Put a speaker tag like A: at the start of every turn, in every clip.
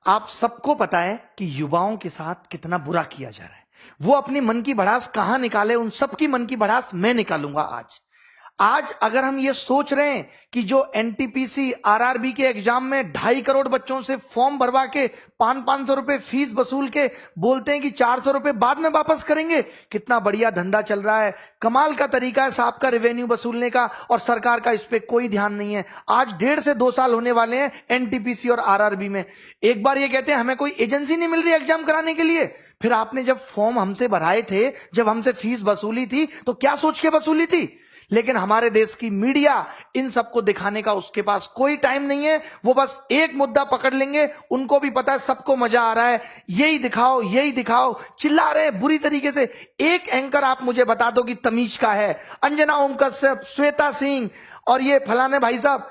A: आप सबको पता है कि युवाओं के साथ कितना बुरा किया जा रहा है। वो अपनी मन की भड़ास कहां निकाले, उन सबकी मन की भड़ास मैं निकालूंगा आज अगर हम ये सोच रहे हैं कि जो एनटीपीसी आरआरबी के एग्जाम में 2.5 करोड़ बच्चों से फॉर्म भरवा के 500 रुपए फीस वसूल के बोलते हैं कि 400 रुपए बाद में वापस करेंगे, कितना बढ़िया धंधा चल रहा है, कमाल का तरीका है साहब का रेवेन्यू वसूलने का, और सरकार का इस पे कोई ध्यान नहीं है। आज 1.5 से 2 साल होने वाले हैं एनटीपीसी और आरआरबी में। एक बार ये कहते हैं हमें कोई एजेंसी नहीं मिल रही एग्जाम कराने के लिए, फिर आपने जब फॉर्म हमसे भराए थे, जब हमसे फीस वसूली थी, तो क्या सोच के वसूली थी? लेकिन हमारे देश की मीडिया इन सबको दिखाने का उसके पास कोई टाइम नहीं है। वो बस एक मुद्दा पकड़ लेंगे, उनको भी पता है सबको मजा आ रहा है, यही दिखाओ यही दिखाओ, चिल्ला रहे हैं बुरी तरीके से। एक एंकर आप मुझे बता दो कि तमीज का है, अंजना ओम कश्यप, श्वेता सिंह और ये फलाने भाई साहब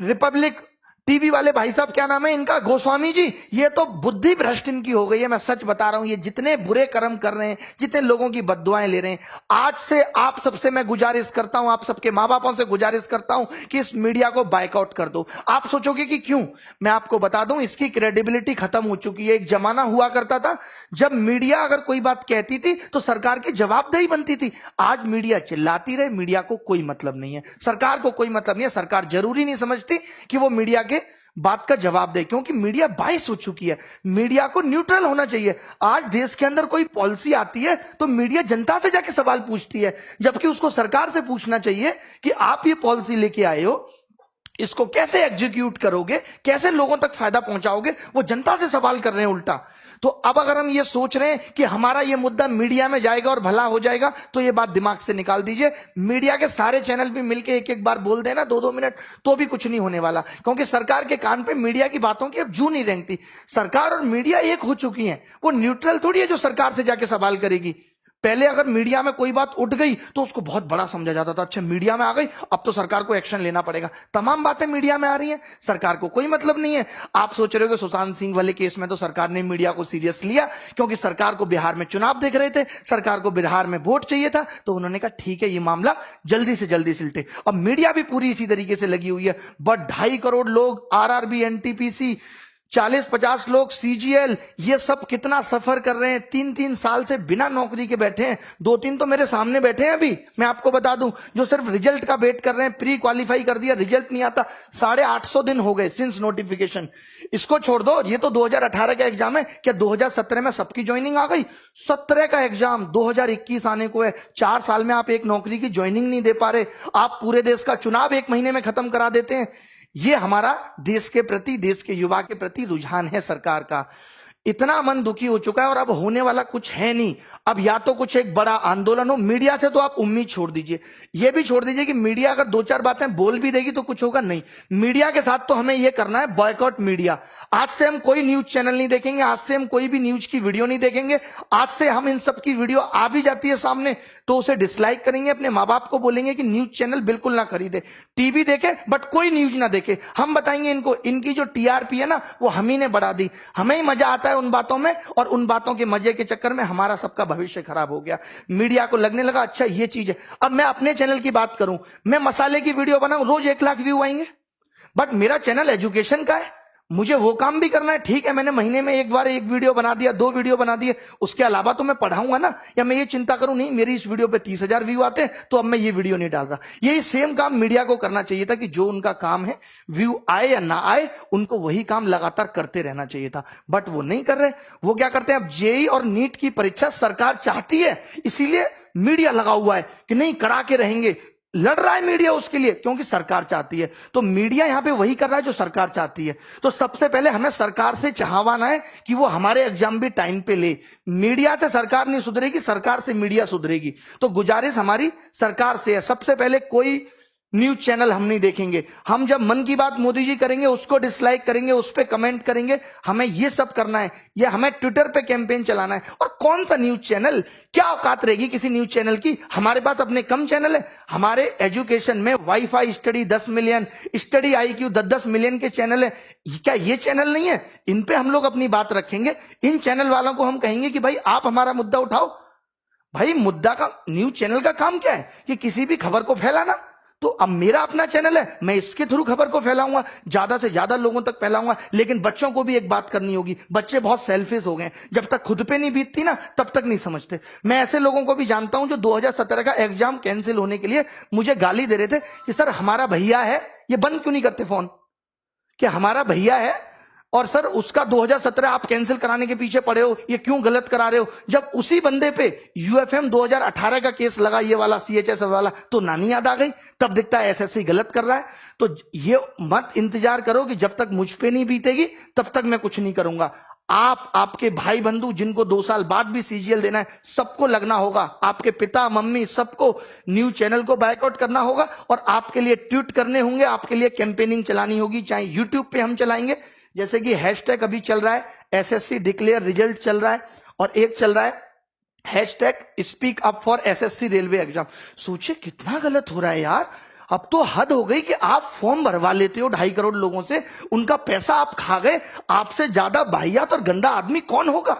A: रिपब्लिक टीवी वाले भाई साहब, क्या नाम है इनका, गोस्वामी जी, ये तो बुद्धि भ्रष्ट इनकी हो गई है। मैं सच बता रहा हूं, ये जितने बुरे कर्म कर रहे हैं, जितने लोगों की बद्दुआएं ले रहे हैं, आज से आप सबसे मैं गुजारिश करता हूं, आप सबके मां बापों से गुजारिश करता हूं कि इस मीडिया को बाइकआउट कर दो। आप सोचोगे कि क्यों, मैं आपको बता दूं, इसकी क्रेडिबिलिटी खत्म हो चुकी है। एक जमाना हुआ करता था जब मीडिया अगर कोई बात कहती थी तो सरकार की जवाबदेही बनती थी। आज मीडिया चिल्लाती रहे, मीडिया को कोई मतलब नहीं है, सरकार को कोई मतलब नहीं है। सरकार जरूरी नहीं समझती कि वो मीडिया के बात का जवाब दे, क्योंकि मीडिया बाइस हो चुकी है। मीडिया को न्यूट्रल होना चाहिए। आज देश के अंदर कोई पॉलिसी आती है तो मीडिया जनता से जाके सवाल पूछती है, जबकि उसको सरकार से पूछना चाहिए कि आप ये पॉलिसी लेके आए हो, इसको कैसे एग्जीक्यूट करोगे, कैसे लोगों तक फायदा पहुंचाओगे। वो जनता से सवाल कर रहे हैं उल्टा। तो अब अगर हम ये सोच रहे हैं कि हमारा ये मुद्दा मीडिया में जाएगा और भला हो जाएगा, तो ये बात दिमाग से निकाल दीजिए। मीडिया के सारे चैनल भी मिलके एक एक बार बोल देना 2-2 मिनट, तो भी कुछ नहीं होने वाला, क्योंकि सरकार के कान पे मीडिया की बातों की अब जू नहीं रेंगती। सरकार और मीडिया एक हो चुकी है, वो न्यूट्रल थोड़ी है जो सरकार से जाके सवाल करेगी। पहले अगर मीडिया में कोई बात उठ गई तो उसको बहुत बड़ा समझा जाता था, अच्छा मीडिया में आ गई अब तो सरकार को एक्शन लेना पड़ेगा। तमाम बातें मीडिया में आ रही हैं, सरकार को कोई मतलब नहीं है। आप सोच रहे हो कि सुशांत सिंह वाले केस में तो सरकार ने मीडिया को सीरियस लिया, क्योंकि सरकार को बिहार में चुनाव देख रहे थे, सरकार को बिहार में वोट चाहिए था, तो उन्होंने कहा ठीक है ये मामला जल्दी से जल्दी सिलटे। अब मीडिया भी पूरी इसी तरीके से लगी हुई है। बट 2.5 करोड़ लोग आरआरबी, एनटीपीसी, 40-50 लोग सीजीएल, ये सब कितना सफर कर रहे हैं, 3-3 साल से बिना नौकरी के बैठे हैं। 2-3 तो मेरे सामने बैठे हैं अभी, मैं आपको बता दूं, जो सिर्फ रिजल्ट का वेट कर रहे हैं। प्री क्वालिफाई कर दिया, रिजल्ट नहीं आता, 850 दिन हो गए सिंस नोटिफिकेशन। इसको छोड़ दो, ये तो 2018 का एग्जाम है, क्या 2017 में सबकी ज्वाइनिंग आ गई? 17 का एग्जाम 2021 आने को है। 4 साल में आप एक नौकरी की ज्वाइनिंग नहीं दे पा रहे। आप पूरे देश का चुनाव 1 महीने में खत्म करा देते हैं। ये हमारा देश के प्रति, देश के युवा के प्रति रुझान है सरकार का। इतना मन दुखी हो चुका है और अब होने वाला कुछ है नहीं। अब या तो कुछ एक बड़ा आंदोलन हो। मीडिया से तो आप उम्मीद छोड़ दीजिए, ये भी छोड़ दीजिए कि मीडिया अगर 2-4 बातें बोल भी देगी तो कुछ होगा नहीं। मीडिया के साथ तो हमें यह करना है, बॉयकॉट मीडिया। आज से हम कोई न्यूज चैनल नहीं देखेंगे, आज से हम कोई भी न्यूज की वीडियो नहीं देखेंगे। आज से हम इन सब की वीडियो आ भी जाती है सामने तो उसे डिसलाइक करेंगे, अपने माँ बाप को बोलेंगे कि न्यूज चैनल बिल्कुल ना खरीदे, टीवी देखे बट कोई न्यूज ना देखे। हम बताएंगे इनको, इनकी जो टीआरपी है ना वो हम ही ने बढ़ा दी, हमें ही मजा आता है उन बातों में, और उन बातों के मजे के चक्कर में हमारा सबका भविष्य खराब हो गया। मीडिया को लगने लगा अच्छा ये चीज है। अब मैं अपने चैनल की बात करूं, मैं मसाले की वीडियो बनाऊं, रोज 1 लाख व्यू आएंगे, बट मेरा चैनल एजुकेशन का है, मुझे वो काम भी करना है। ठीक है, मैंने महीने में एक बार 1 वीडियो बना दिया, 2 वीडियो बना दिए, उसके अलावा तो मैं पढ़ाऊंगा ना। या मैं ये चिंता करूं नहीं मेरी इस वीडियो पे 30,000 व्यू आते हैं तो अब मैं ये वीडियो नहीं डाल रहा। यही सेम काम मीडिया को करना चाहिए था कि जो उनका काम है, व्यू आए या ना आए, उनको वही काम लगातार करते रहना चाहिए था, बट वो नहीं कर रहे। वो क्या करते हैं, अब जेईई और नीट की परीक्षा सरकार चाहती है, इसीलिए मीडिया लगा हुआ है कि नहीं करा के रहेंगे। लड़ रहा है मीडिया उसके लिए, क्योंकि सरकार चाहती है। तो मीडिया यहां पे वही कर रहा है जो सरकार चाहती है। तो सबसे पहले हमें सरकार से चाहवाना है कि वो हमारे एग्जाम भी टाइम पे ले। मीडिया से सरकार नहीं सुधरेगी, सरकार से मीडिया सुधरेगी। तो गुजारिश हमारी सरकार से है, सबसे पहले कोई न्यूज चैनल हम नहीं देखेंगे। हम जब मन की बात मोदी जी करेंगे उसको डिसलाइक करेंगे, उस पर कमेंट करेंगे, हमें ये सब करना है। ये हमें ट्विटर पे कैंपेन चलाना है। और कौन सा न्यूज चैनल, क्या औकात रहेगी किसी न्यूज चैनल की? हमारे पास अपने कम चैनल है। हमारे एजुकेशन में wifi study 10 million, study IQ 10-10 million के चैनल है। क्या ये चैनल नहीं है? इन पे हम लोग अपनी बात रखेंगे। इन चैनल वालों को हम कहेंगे कि भाई आप हमारा मुद्दा उठाओ। भाई मुद्दा का, न्यूज चैनल का काम क्या है कि किसी भी खबर को फैलाना। तो अब मेरा अपना चैनल है, मैं इसके थ्रू खबर को फैलाऊंगा, ज्यादा से ज्यादा लोगों तक फैलाऊंगा। लेकिन बच्चों को भी एक बात करनी होगी, बच्चे बहुत सेल्फिश हो गए, जब तक खुद पे नहीं बीतती ना तब तक नहीं समझते। मैं ऐसे लोगों को भी जानता हूं जो 2017 का एग्जाम कैंसिल होने के लिए मुझे गाली दे रहे थे कि सर हमारा भैया है, ये बंद क्यों नहीं करते फोन, कि हमारा भैया है और सर उसका 2017 आप कैंसिल कराने के पीछे पड़े हो, ये क्यों गलत करा रहे हो। जब उसी बंदे पे यूएफएम 2018 का केस लगा, ये वाला सीएचएस वाला, तो नानी याद आ गई, तब दिखता है एसएससी गलत कर रहा है। तो ये मत इंतजार करो कि जब तक मुझ पे नहीं बीतेगी तब तक मैं कुछ नहीं करूंगा। आप, आपके भाई बंधु जिनको 2 साल बाद भी सीजीएल देना है, सबको लगना होगा, आपके पिता मम्मी सबको न्यूज चैनल को बायकॉट करना होगा और आपके लिए ट्वीट करने होंगे, आपके लिए कैंपेनिंग चलानी होगी, चाहे यूट्यूब पे हम चलाएंगे, जैसे कि हैशटैग अभी चल रहा है एसएससी डिक्लेयर रिजल्ट चल रहा है, और एक चल रहा है hashtag speak up for SSC railway exam. सोचिए कितना गलत हो रहा है यार। अब तो हद हो गई कि आप फॉर्म भरवा लेते हो 2.5 करोड़ लोगों से, उनका पैसा आप खा गए, आपसे ज्यादा वाहियात और गंदा आदमी कौन होगा।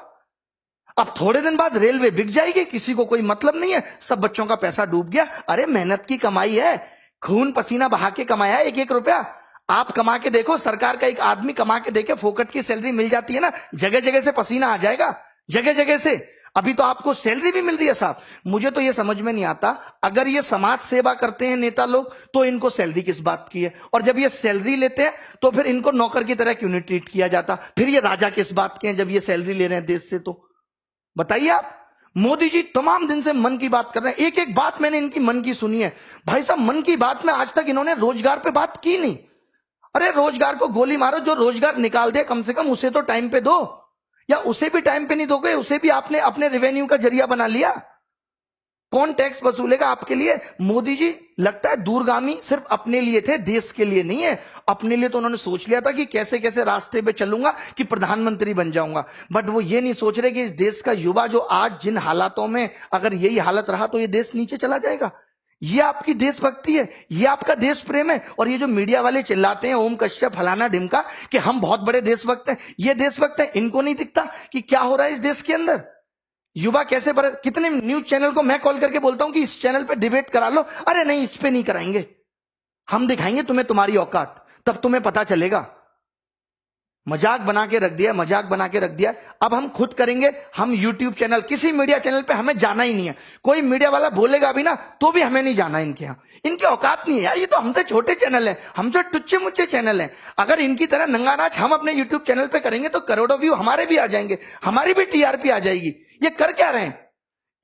A: अब थोड़े दिन बाद रेलवे बिक जाएगी, किसी को कोई मतलब नहीं है, सब बच्चों का पैसा डूब गया। अरे मेहनत की कमाई है, खून पसीना बहा के कमाया है, 1-1 रुपया आप कमा के देखो, सरकार का एक आदमी कमा के देखे, फोकट की सैलरी मिल जाती है ना, जगह जगह से पसीना आ जाएगा, जगह जगह से। अभी तो आपको सैलरी भी मिल रही है साहब। मुझे तो ये समझ में नहीं आता, अगर ये समाज सेवा करते हैं नेता लोग तो इनको सैलरी किस बात की है, और जब ये सैलरी लेते हैं तो फिर इनको नौकर की तरह क्यों नहीं ट्रीट किया जाता, फिर ये राजा किस बात के हैं जब ये सैलरी ले रहे हैं देश से। तो बताइए आप। मोदी जी तमाम दिन से मन की बात कर रहे हैं, एक एक बात मैंने इनकी मन की सुनी है। भाई साहब मन की बात में आज तक इन्होंने रोजगार पे बात की नहीं। अरे रोजगार को गोली मारो, जो रोजगार निकाल दे कम से कम उसे तो टाइम पे दो, या उसे भी टाइम पे नहीं दोगे, उसे भी आपने अपने रेवेन्यू का जरिया बना लिया। कौन टैक्स वसूलेगा आपके लिए। मोदी जी लगता है दूरगामी सिर्फ अपने लिए थे, देश के लिए नहीं है। अपने लिए तो उन्होंने सोच लिया था कि कैसे कैसे रास्ते पे चलूंगा कि प्रधानमंत्री बन जाऊंगा, बट वो ये नहीं सोच रहे कि इस देश का युवा जो आज जिन हालातों में, अगर यही हालत रहा तो ये देश नीचे चला जाएगा। ये आपकी देशभक्ति है, ये आपका देश प्रेम है। और ये जो मीडिया वाले चिल्लाते हैं ओम कश्यप फलाना ढिमका कि हम बहुत बड़े देशभक्त हैं, ये देशभक्त हैं, इनको नहीं दिखता कि क्या हो रहा है इस देश के अंदर। युवा कैसे कितने न्यूज चैनल को मैं कॉल करके बोलता हूं कि इस चैनल पे डिबेट करा लो, अरे नहीं इस पे नहीं कराएंगे, हम दिखाएंगे तुम्हें तुम्हारी औकात, तब तुम्हें पता चलेगा। मजाक बना के रख दिया, मजाक बना के रख दिया। अब हम खुद करेंगे, हम यूट्यूब चैनल, किसी मीडिया चैनल पे हमें जाना ही नहीं है। कोई मीडिया वाला बोलेगा भी ना तो भी हमें नहीं जाना इनके यहां, इनकी औकात नहीं है यार। ये तो हमसे छोटे चैनल है, हमसे टुच्चे मुच्चे चैनल है। अगर इनकी तरह नंगा नाच हम अपने यूट्यूब चैनल पे करेंगे तो करोड़ों व्यू हमारे भी आ जाएंगे, हमारी भी टीआरपी आ जाएगी। ये कर क्या रहे हैं।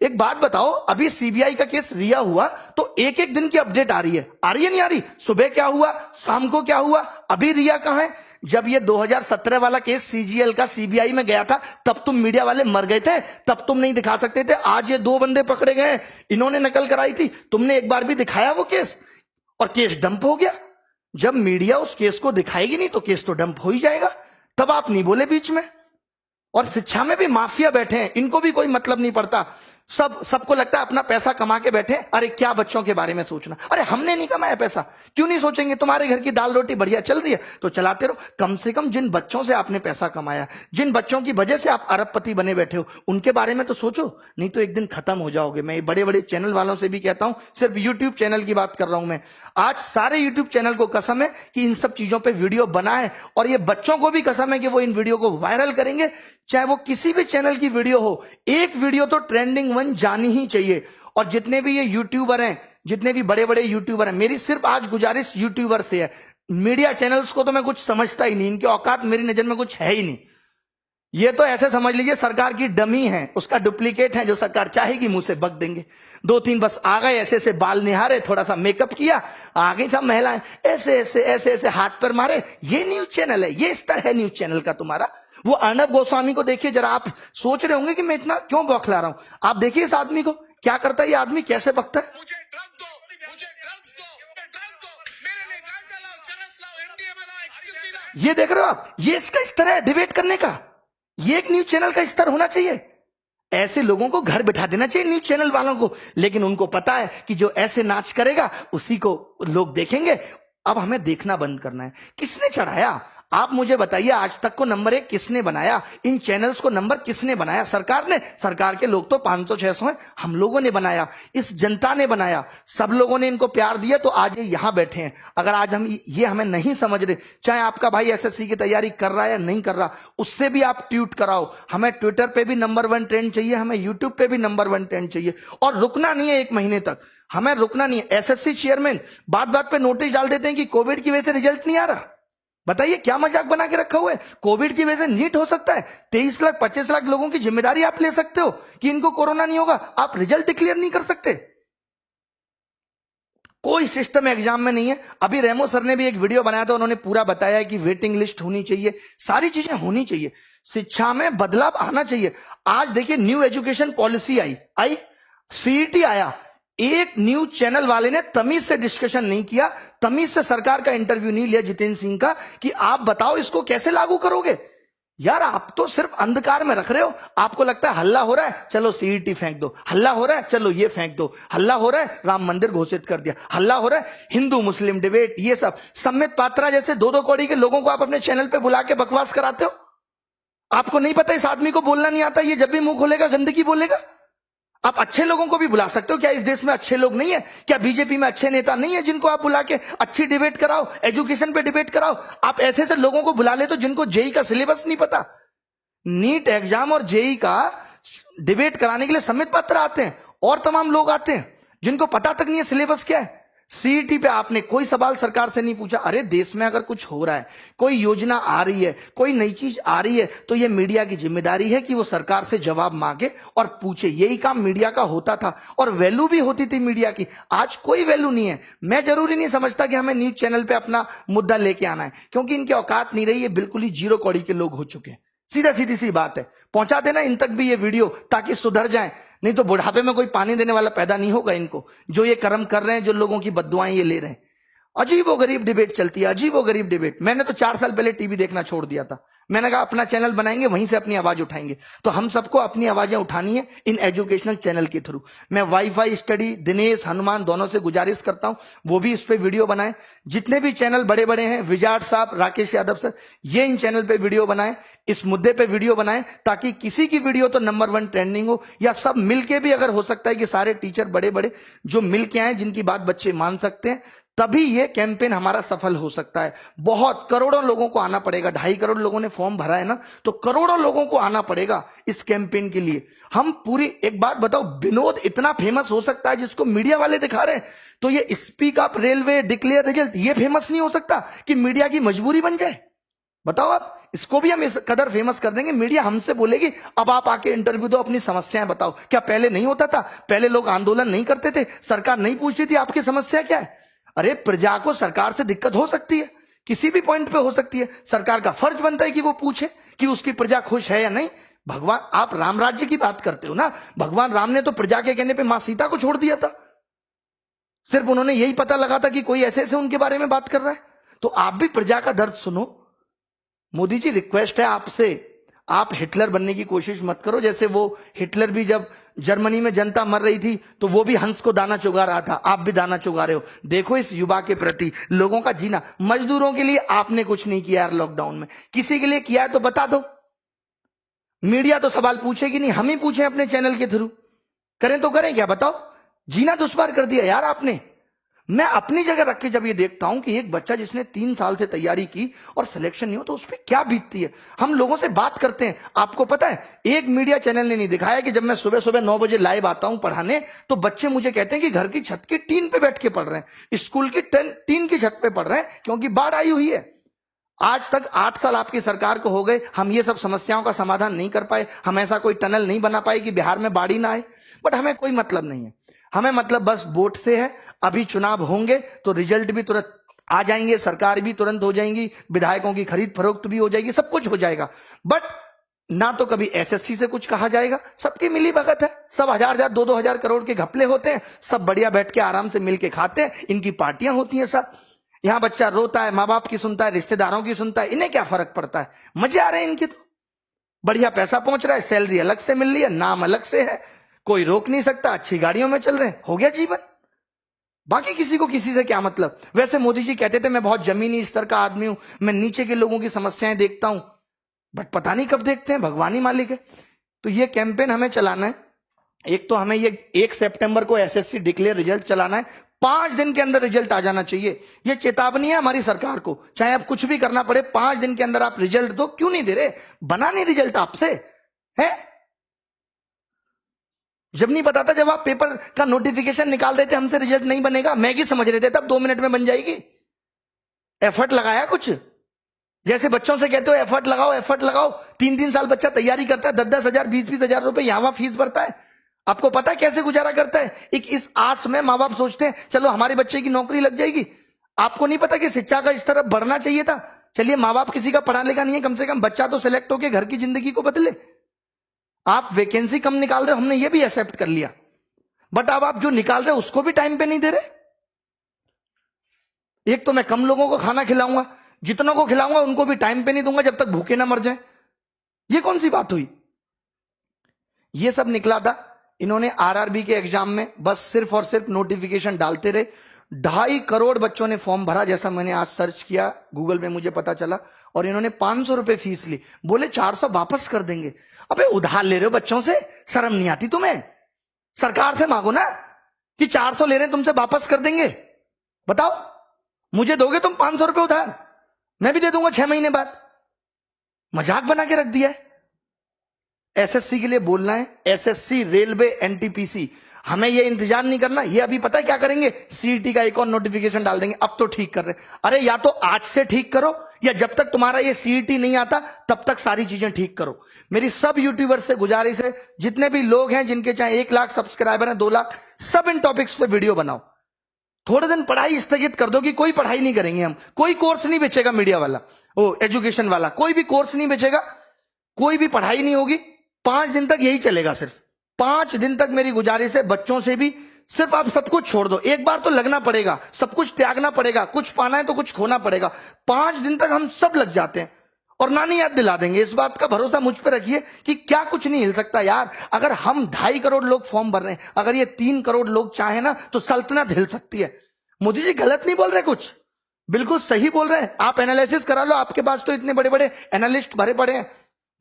A: एक बात बताओ, अभी सीबीआई का केस रिया हुआ तो एक एक दिन की अपडेट आ रही है नहीं आ रही। सुबह क्या हुआ, शाम को क्या हुआ, अभी रिया कहां है। जब ये 2017 वाला केस सीजीएल का सीबीआई में गया था तब तुम मीडिया वाले मर गए थे, तब तुम नहीं दिखा सकते थे। आज ये 2 बंदे पकड़े गए, इन्होंने नकल कराई थी, तुमने एक बार भी दिखाया वो केस, और केस डंप हो गया। जब मीडिया उस केस को दिखाएगी नहीं तो केस तो डंप हो ही जाएगा। तब आप नहीं बोले बीच में। और शिक्षा में भी माफिया बैठे हैं, इनको भी कोई मतलब नहीं पड़ता। सबको लगता है अपना पैसा कमा के बैठे, अरे क्या बच्चों के बारे में सोचना। अरे हमने नहीं कमाया पैसा, क्यों नहीं सोचेंगे। तुम्हारे घर की दाल रोटी बढ़िया चल रही है तो चलाते रहो। कम से कम जिन बच्चों से आपने पैसा कमाया, जिन बच्चों की वजह से आप अरबपति बने बैठे हो, उनके बारे में तो सोचो, नहीं तो एक दिन खत्म हो जाओगे। मैं बड़े बड़े चैनल वालों से भी कहता हूं, सिर्फ यूट्यूब चैनल की बात कर रहा हूं मैं। आज सारे यूट्यूब चैनल को कसम है कि इन सब चीजों पर वीडियो बनाए, और ये बच्चों को भी कसम है कि वो इन वीडियो को वायरल करेंगे, चाहे वो किसी भी चैनल की वीडियो हो। एक वीडियो तो ट्रेंडिंग 1 जानी ही चाहिए। और जितने भी ये यूट्यूबर हैं, जितने भी बड़े बड़े यूट्यूबर हैं, मेरी सिर्फ आज गुजारिश यूट्यूबर से है। मीडिया चैनल्स को तो मैं कुछ समझता ही नहीं, इनकी औकात मेरी नजर में कुछ है ही नहीं। ये तो ऐसे समझ लीजिए सरकार की डमी है, उसका डुप्लीकेट है, जो सरकार चाहेगी मुंह से बक देंगे। 2-3 बस आ गए, ऐसे ऐसे बाल निहारे, थोड़ा सा मेकअप किया, आ गई सब महिलाएं, ऐसे ऐसे ऐसे ऐसे हाथ पर मारे। ये न्यूज चैनल है, ये स्तर है न्यूज चैनल का तुम्हारा। वो अर्नब गोस्वामी को देखिए जरा, आप सोच रहे होंगे कि मैं इतना क्यों बौखला रहा हूं। आप देखिए इस आदमी को, क्या करता है ये आदमी, कैसे बकता है। मुझे ड्रग्स दो, मुझे ड्रग्स दो, ड्रग्स दो, मेरे लिए गांजा लाओ, चरस लाओ, एमडीएमए लाओ, एक्सक्यूसी लाओ। ये देख रहे हो आप, ये इसका स्तर है डिबेट करने का। ये एक न्यूज चैनल का स्तर होना चाहिए। ऐसे लोगों को घर बिठा देना चाहिए न्यूज चैनल वालों को, लेकिन उनको पता है कि जो ऐसे नाच करेगा उसी को लोग देखेंगे। अब हमें देखना बंद करना है। किसने चढ़ाया आप मुझे बताइए, आज तक को नंबर 1 किसने बनाया? इन चैनल्स को नंबर किसने बनाया? सरकार ने। सरकार के लोग तो 500-600 हैं, हम लोगों ने बनाया, इस जनता ने बनाया, सब लोगों ने इनको प्यार दिया तो आज ये यहां बैठे हैं। अगर आज हम ये हमें नहीं समझ रहे, चाहे आपका भाई एसएससी की तैयारी कर रहा है या नहीं कर रहा, उससे भी आप ट्वीट कराओ। हमें ट्विटर पे भी नंबर 1 ट्रेंड चाहिए, हमें यूट्यूब पे भी नंबर 1 ट्रेंड चाहिए, और रुकना नहीं है 1 महीने तक, हमें रुकना नहीं है। एसएससी चेयरमैन बात बात पे नोटिस डाल देते हैं कि कोविड की वजह से रिजल्ट नहीं आ रहा। बताइए क्या मजाक बना के रखा हुआ है? कोविड की वजह से नीट हो सकता है, 23 लाख 25 लाख लोगों की जिम्मेदारी आप ले सकते हो कि इनको कोरोना नहीं होगा, आप रिजल्ट डिक्लेयर नहीं कर सकते। कोई सिस्टम एग्जाम में नहीं है। अभी रेमो सर ने भी एक वीडियो बनाया था, उन्होंने पूरा बताया है कि वेटिंग लिस्ट होनी चाहिए, सारी चीजें होनी चाहिए, शिक्षा में बदलाव आना चाहिए। आज देखिए न्यू एजुकेशन पॉलिसी आई, सीईटी आया, एक न्यूज चैनल वाले ने तमीज से डिस्कशन नहीं किया, तमीज से सरकार का इंटरव्यू नहीं लिया जितेंद्र सिंह का कि आप बताओ इसको कैसे लागू करोगे। यार आप तो सिर्फ अंधकार में रख रहे हो। आपको लगता है हल्ला हो रहा है, चलो सीईटी फेंक दो, हल्ला हो रहा है चलो ये फेंक दो, हल्ला हो रहा है राम मंदिर घोषित कर दिया, हल्ला हो रहा है हिंदू मुस्लिम डिबेट, ये सब। सम्मित पात्रा जैसे 2-2 कौड़ी के लोगों को आप अपने चैनल पे बुला के बकवास कराते हो। आपको नहीं पता इस आदमी को बोलना नहीं आता, ये जब भी मुंह खोलेगा गंदगी बोलेगा। आप अच्छे लोगों को भी बुला सकते हो, क्या इस देश में अच्छे लोग नहीं है? क्या बीजेपी में अच्छे नेता नहीं है जिनको आप बुला के अच्छी डिबेट कराओ, एजुकेशन पे डिबेट कराओ? आप ऐसे ऐसे लोगों को बुला ले तो जिनको जेई का सिलेबस नहीं पता, नीट एग्जाम और जेई का डिबेट कराने के लिए सम्मित पात्र आते हैं और तमाम लोग आते हैं जिनको पता तक नहीं है सिलेबस क्या है। सीईटी पे आपने कोई सवाल सरकार से नहीं पूछा। अरे देश में अगर कुछ हो रहा है, कोई योजना आ रही है, कोई नई चीज आ रही है, तो ये मीडिया की जिम्मेदारी है कि वो सरकार से जवाब मांगे और पूछे। यही काम मीडिया का होता था और वैल्यू भी होती थी मीडिया की। आज कोई वैल्यू नहीं है। मैं जरूरी नहीं समझता कि हमें न्यूज चैनल पे अपना मुद्दा लेके आना है, क्योंकि इनकी औकात नहीं रही है, बिल्कुल ही 0 कौड़ी के लोग हो चुके हैं। सीधी सी बात है। पहुंचा देना इन तक भी ये वीडियो ताकि सुधर जाए, नहीं तो बुढ़ापे में कोई पानी देने वाला पैदा नहीं होगा इनको, जो ये कर्म कर रहे हैं, जो लोगों की बद्दुआएं ये ले रहे हैं। अजीबो गरीब डिबेट चलती है, अजीबो गरीब डिबेट। मैंने तो 4 साल पहले टीवी देखना छोड़ दिया था। मैंने कहा अपना चैनल बनाएंगे, वहीं से अपनी आवाज उठाएंगे। तो हम सबको अपनी आवाजें उठानी है इन एजुकेशनल चैनल के थ्रू। मैं वाईफाई स्टडी, दिनेश, हनुमान दोनों से गुजारिश करता हूं वो भी इस पे वीडियो बनाएं। जितने भी चैनल बड़े बड़े हैं, विजाट साहब, राकेश यादव सर, ये इन चैनल पे वीडियो बनाएं, इस मुद्दे पे वीडियो बनाएं, ताकि किसी की वीडियो तो नंबर 1 ट्रेंडिंग हो। या सब मिलके भी, अगर हो सकता है कि सारे टीचर बड़े बड़े जो मिलके आए, जिनकी बात बच्चे मान सकते हैं, तभी ये कैंपेन हमारा सफल हो सकता है। बहुत करोड़ों लोगों को आना पड़ेगा। 2.5 करोड़ लोगों ने फॉर्म भरा है ना, तो करोड़ों लोगों को आना पड़ेगा इस कैंपेन के लिए। हम पूरी, एक बात बताओ, विनोद इतना फेमस हो सकता है जिसको मीडिया वाले दिखा रहे हैं, तो ये speak up railway declare result ये फेमस नहीं हो सकता कि मीडिया की मजबूरी बन जाए? बताओ आप, इसको भी हम इस कदर फेमस कर देंगे, मीडिया हमसे बोलेगी अब आप आके इंटरव्यू दो, अपनी समस्याएं बताओ। क्या पहले नहीं होता था? पहले लोग आंदोलन नहीं करते थे? सरकार नहीं पूछती थी आपकी समस्या क्या है? अरे प्रजा को सरकार से दिक्कत हो सकती है, किसी भी पॉइंट पे हो सकती है। सरकार का फर्ज बनता है कि वो पूछे कि उसकी प्रजा खुश है या नहीं। भगवान, आप राम राज्य की बात करते हो ना, भगवान राम ने तो प्रजा के कहने पे मां सीता को छोड़ दिया था। सिर्फ उन्होंने यही पता लगा था कि कोई ऐसे ऐसे उनके बारे में बात कर रहा है। तो आप भी प्रजा का दर्द सुनो। मोदी जी, रिक्वेस्ट है आपसे, आप हिटलर बनने की कोशिश मत करो। जैसे वो हिटलर भी जब जर्मनी में जनता मर रही थी तो वो भी हंस को दाना चुगा रहा था, आप भी दाना चुगा रहे हो। देखो इस युवा के प्रति, लोगों का जीना। मजदूरों के लिए आपने कुछ नहीं किया यार लॉकडाउन में, किसी के लिए किया है तो बता दो। मीडिया तो सवाल पूछेगी नहीं, हम ही पूछे अपने चैनल के थ्रू। करें तो करें क्या, बताओ? जीना दुश्वार कर दिया यार आपने। मैं अपनी जगह रख के जब ये देखता हूं कि एक बच्चा जिसने 3 साल से तैयारी की और सिलेक्शन नहीं हो, तो उस पर क्या बीतती है। हम लोगों से बात करते हैं, आपको पता है एक मीडिया चैनल ने नहीं दिखाया कि जब मैं सुबह सुबह 9 बजे लाइव आता हूं पढ़ाने, तो बच्चे मुझे कहते हैं कि घर की छत की टीन पे बैठ के पढ़ रहे हैं, स्कूल की टीन की छत पे पढ़ रहे हैं, क्योंकि बाढ़ आई हुई है। आज तक 8 साल आपकी सरकार को हो गए, हम ये सब समस्याओं का समाधान नहीं कर पाए, हम ऐसा कोई टनल नहीं बना पाए कि बिहार में बाढ़ ही ना आए। बट हमें कोई मतलब नहीं है, हमें मतलब बस वोट से है। अभी चुनाव होंगे तो रिजल्ट भी तुरंत आ जाएंगे, सरकार भी तुरंत हो जाएंगी, विधायकों की खरीद फरोख्त भी हो जाएगी, सब कुछ हो जाएगा। बट ना तो कभी एसएससी से कुछ कहा जाएगा, सबकी मिली भगत है, सब 1000-1000 2-2000 करोड़ के घपले होते हैं, सब बढ़िया बैठ के आराम से मिलके खाते हैं, इनकी पार्टियां होती हैं सब। यहां बच्चा रोता है, माँ बाप की सुनता है, रिश्तेदारों की सुनता है, इन्हें क्या फर्क पड़ता है? मजे आ रहे हैं इनके तो, बढ़िया पैसा पहुंच रहा है, सैलरी अलग से मिल रही है, नाम अलग से है, कोई रोक नहीं सकता, अच्छी गाड़ियों में चल रहे हैं, हो गया जीवन। बाकी किसी को किसी से क्या मतलब। वैसे मोदी जी कहते थे मैं बहुत जमीनी स्तर का आदमी हूं, मैं नीचे के लोगों की समस्याएं देखता हूं, बट पता नहीं कब देखते हैं, भगवान ही मालिक है। तो ये कैंपेन हमें चलाना है। एक तो हमें ये 1 सितंबर को एसएससी डिक्लेयर रिजल्ट चलाना है, 5 दिन के अंदर रिजल्ट आ जाना चाहिए। ये चेतावनी है हमारी सरकार को, चाहे अब कुछ भी करना पड़े, 5 दिन के अंदर आप रिजल्ट दो। क्यों नहीं दे रहे? बना नहीं रिजल्ट आपसे है? जब नहीं पता था, जब आप पेपर का नोटिफिकेशन निकाल देते हमसे रिजल्ट नहीं बनेगा, मैगी समझ रहे थे, तब 2 मिनट में बन जाएगी। एफर्ट लगाया कुछ? जैसे बच्चों से कहते हो एफर्ट लगाओ एफर्ट लगाओ, 3-3 साल बच्चा तैयारी करता है, 10-10 हजार 20-20 हजार रुपए यहां फीस भरता है। आपको पता है कैसे गुजारा करता है? एक इस आस में मां बाप सोचते हैं चलो हमारे बच्चे की नौकरी लग जाएगी। आपको नहीं पता कि शिक्षा का इस तरफ बढ़ना चाहिए था। चलिए मां बाप किसी का पढ़ा लिखा नहीं है, कम से कम बच्चा तो सिलेक्ट होकर घर की जिंदगी को बदले। आप वैकेंसी कम निकाल रहे हो, हमने ये भी एक्सेप्ट कर लिया, बट अब आप जो निकाल रहे हो उसको भी टाइम पे नहीं दे रहे। एक तो मैं कम लोगों को खाना खिलाऊंगा, जितनों को खिलाऊंगा उनको भी टाइम पे नहीं दूंगा जब तक भूखे ना मर जाए। ये कौन सी बात हुई? ये सब निकला था। इन्होंने आरआरबी के एग्जाम में बस सिर्फ और सिर्फ नोटिफिकेशन डालते रहे। 2.5 करोड़ बच्चों ने फॉर्म भरा, जैसा मैंने आज सर्च किया गूगल में मुझे पता चला, और इन्होंने 500 रुपए फीस ली। बोले 400 वापस कर देंगे। अबे उधार ले रहे हो बच्चों से, शर्म नहीं आती तुम्हें? सरकार से मांगो ना कि 400 ले रहे हैं तुमसे वापस कर देंगे। बताओ, मुझे दोगे तुम 500 रुपए उधार, मैं भी दे दूंगा 6 महीने बाद। मजाक बना के रख दिया है। एसएससी के लिए बोलना है, एसएससी, रेलवे, एनटीपीसी, हमें ये इंतजार नहीं करना। ये अभी पता है क्या करेंगे? सीईटी का एक और नोटिफिकेशन डाल देंगे। अब तो ठीक कर रहे, अरे या तो आज से ठीक करो, या जब तक तुम्हारा ये सीईटी नहीं आता तब तक सारी चीजें ठीक करो। मेरी सब यूट्यूबर से गुजारिश है, जितने भी लोग हैं जिनके चाहे 1 लाख सब्सक्राइबर हैं, 2 लाख, सब इन टॉपिक्स पे वीडियो बनाओ। थोड़े दिन पढ़ाई स्थगित कर दो कि कोई पढ़ाई नहीं करेंगे हम, कोई कोर्स नहीं बेचेगा मीडिया वाला, एजुकेशन वाला कोई भी कोर्स नहीं बेचेगा, कोई भी पढ़ाई नहीं होगी। 5 दिन तक यही चलेगा। सिर्फ 5 दिन तक मेरी गुजारिश है, बच्चों से भी सिर्फ आप सब कुछ छोड़ दो। एक बार तो लगना पड़ेगा, सब कुछ त्यागना पड़ेगा, कुछ पाना है तो कुछ खोना पड़ेगा। 5 दिन तक हम सब लग जाते हैं और नानी याद दिला देंगे। इस बात का भरोसा मुझ पर रखिए कि क्या कुछ नहीं हिल सकता यार। अगर हम 2.5 करोड़ लोग फॉर्म भर रहे हैं, अगर ये 3 करोड़ लोग चाहे ना तो सल्तनत हिल सकती है। मोदी जी गलत नहीं बोल रहे, कुछ बिल्कुल सही बोल रहे हैं। आप एनालिसिस करा लो, आपके पास तो इतने बड़े बड़े एनालिस्ट भरे पड़े हैं,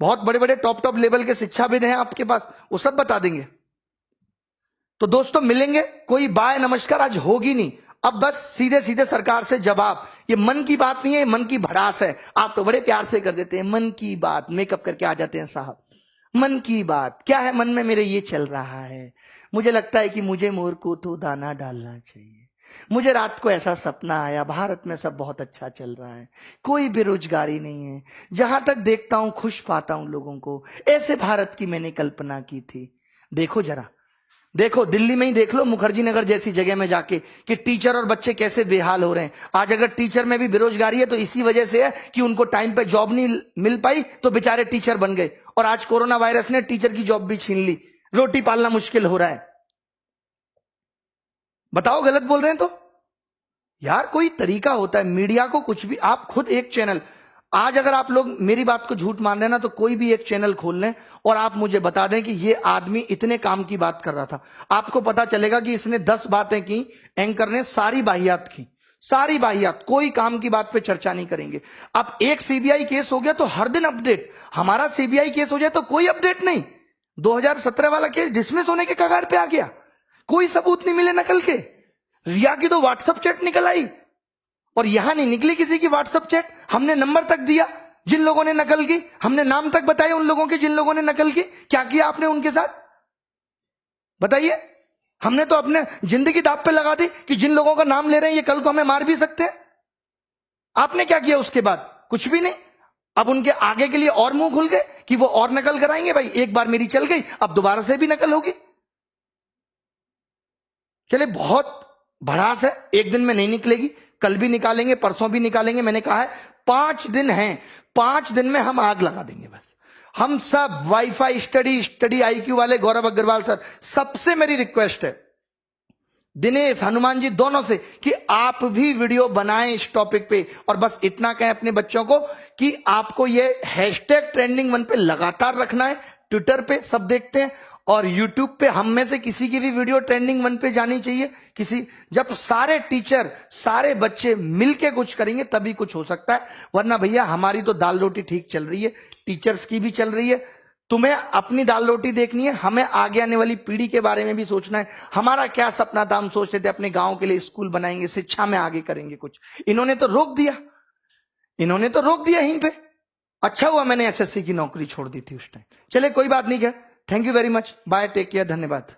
A: बहुत बड़े बड़े टॉप लेवल के शिक्षाविद हैं आपके पास, वो सब बता देंगे। तो दोस्तों मिलेंगे, कोई बाय नमस्कार आज होगी नहीं। अब बस सीधे सीधे सरकार से जवाब। ये मन की बात नहीं है, मन की भड़ास है। आप तो बड़े प्यार से कर देते हैं मन की बात, मेकअप करके आ जाते हैं साहब। मन की बात क्या है? मन में मेरे ये चल रहा है, मुझे लगता है कि मुझे मोर को तो दाना डालना चाहिए। मुझे रात को ऐसा सपना आया, भारत में सब बहुत अच्छा चल रहा है, कोई बेरोजगारी नहीं है, जहां तक देखता हूं खुश पाता हूं लोगों को। ऐसे भारत की मैंने कल्पना की थी। देखो जरा, देखो दिल्ली में ही देख लो, मुखर्जी नगर जैसी जगह में जाके कि टीचर और बच्चे कैसे बेहाल हो रहे हैं। आज अगर टीचर में भी बेरोजगारी है तो इसी वजह से है कि उनको टाइम पे जॉब नहीं मिल पाई, तो बेचारे टीचर बन गए। और आज कोरोना वायरस ने टीचर की जॉब भी छीन ली, रोटी पालना मुश्किल हो रहा है। बताओ गलत बोल रहे हैं तो? यार कोई तरीका होता है। मीडिया को कुछ भी, आप खुद एक चैनल, आज अगर आप लोग मेरी बात को झूठ मान रहे हैं ना, तो कोई भी एक चैनल खोल लें और आप मुझे बता दें कि ये आदमी इतने काम की बात कर रहा था। आपको पता चलेगा कि इसने 10 बातें की, एंकर ने सारी बाहियात की, सारी बाहियात, कोई काम की बात पे चर्चा नहीं करेंगे। अब एक सीबीआई केस हो गया तो हर दिन अपडेट, हमारा सीबीआई केस हो जाए तो कोई अपडेट नहीं। 2017 वाला केस डिसमिस होने के कगार पे आ गया, कोई सबूत नहीं मिले नकल के। रिया की तो व्हाट्सएप चैट निकल आई, और यहां नहीं निकली किसी की व्हाट्सएप चैट। हमने नंबर तक दिया जिन लोगों ने नकल की, हमने नाम तक बताए उन लोगों के जिन लोगों ने नकल की। क्या किया आपने उनके साथ बताइए? हमने तो अपने जिंदगी दांव पे लगा दी कि जिन लोगों का नाम ले रहे हैं ये कल को हमें मार भी सकते हैं। आपने क्या किया उसके बाद? कुछ भी नहीं। अब उनके आगे के लिए और मुंह खुल गए कि वो और नकल कराएंगे। भाई एक बार मेरी चल गई, अब दोबारा से भी नकल होगी। चले बहुत भड़ास है, एक दिन में नहीं निकलेगी, कल भी निकालेंगे, परसों भी निकालेंगे। मैंने कहा है 5 दिन हैं, 5 दिन में हम आग लगा देंगे। बस हम सब वाईफाई स्टडी आईक्यू वाले गौरव अग्रवाल सर, सबसे मेरी रिक्वेस्ट है, दिनेश, हनुमान जी दोनों से, कि आप भी वीडियो बनाएं इस टॉपिक पे। और बस इतना कहें अपने बच्चों को कि आपको ये हैशटैग ट्रेंडिंग 1 पे लगातार रखना है, ट्विटर पे सब देखते हैं। और YouTube पे हम में से किसी की भी वीडियो ट्रेंडिंग 1 पे जानी चाहिए। जब सारे टीचर सारे बच्चे मिलके कुछ करेंगे तभी कुछ हो सकता है, वरना भैया हमारी तो दाल रोटी ठीक चल रही है, टीचर्स की भी चल रही है। तुम्हें अपनी दाल रोटी देखनी है, हमें आगे आने वाली पीढ़ी के बारे में भी सोचना है। हमारा क्या सपना था, हम सोचते थे अपने गांव के लिए स्कूल बनाएंगे, शिक्षा में आगे करेंगे कुछ। इन्होंने तो रोक दिया यहीं पे। अच्छा हुआ मैंने एसएससी की नौकरी छोड़ दी थी उस टाइम। चले कोई बात नहीं, क्या, thank you very much, bye, take care, धन्यवाद।